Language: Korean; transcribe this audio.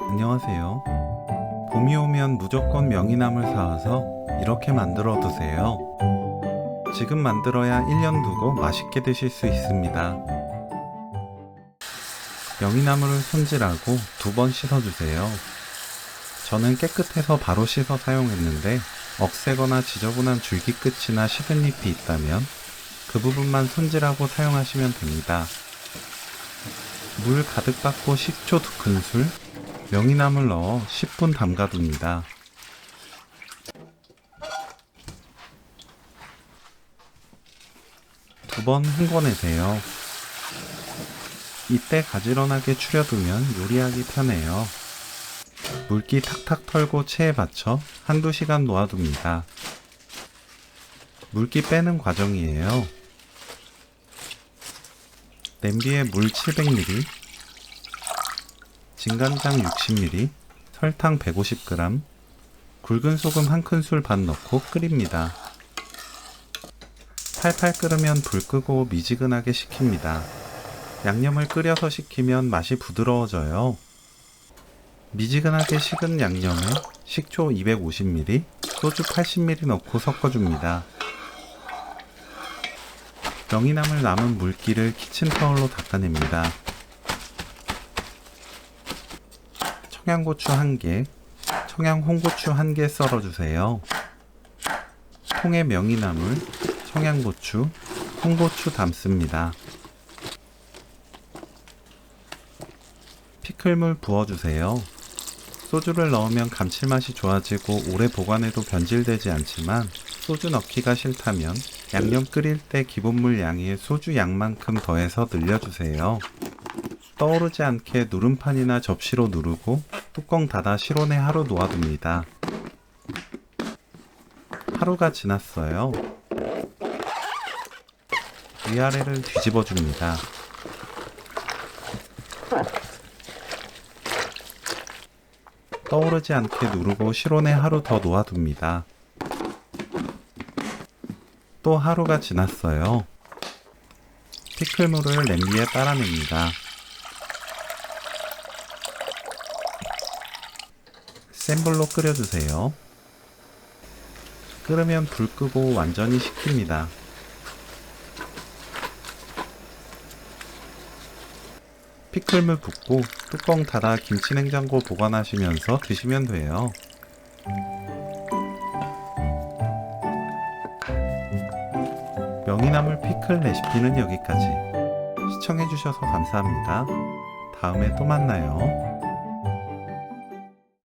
안녕하세요. 봄이 오면 무조건 명이나물 사와서 이렇게 만들어 두세요. 지금 만들어야 1년 두고 맛있게 드실 수 있습니다. 명이나물을 손질하고 2번 씻어주세요. 저는 깨끗해서 바로 씻어 사용했는데 억세거나 지저분한 줄기 끝이나 식은 잎이 있다면 그 부분만 손질하고 사용하시면 됩니다. 물 가득 받고 식초 2큰술, 명이나물 넣어 10분 담가둡니다. 두 번 헹궈내세요. 이때 가지런하게 추려두면 요리하기 편해요. 물기 탁탁 털고 체에 받쳐 한두 시간 놓아둡니다. 물기 빼는 과정이에요. 냄비에 물 700ml, 진간장 60ml, 설탕 150g, 굵은 소금 1큰술 반 넣고 끓입니다. 팔팔 끓으면 불 끄고 미지근하게 식힙니다. 양념을 끓여서 식히면 맛이 부드러워져요. 미지근하게 식은 양념에 식초 250ml, 소주 80ml 넣고 섞어줍니다. 명이나물 남은 물기를 키친타올로 닦아냅니다. 청양고추 1개, 청양홍고추 1개 썰어주세요. 통에 명이나물, 청양고추, 홍고추 담습니다. 피클물 부어주세요. 소주를 넣으면 감칠맛이 좋아지고 오래 보관해도 변질되지 않지만 소주 넣기가 싫다면 양념 끓일 때 기본물 양에 소주 양만큼 더해서 늘려주세요. 떠오르지 않게 누름판이나 접시로 누르고 뚜껑 닫아 실온에 하루 놓아둡니다. 하루가 지났어요. 위아래를 뒤집어 줍니다. 떠오르지 않게 누르고 실온에 하루 더 놓아둡니다. 또 하루가 지났어요. 피클물을 냄비에 따라냅니다. 센 불로 끓여주세요. 끓으면 불 끄고 완전히 식힙니다. 피클물 붓고 뚜껑 닫아 김치냉장고 보관하시면서 드시면 돼요. 명이나물 피클 레시피는 여기까지. 시청해주셔서 감사합니다. 다음에 또 만나요.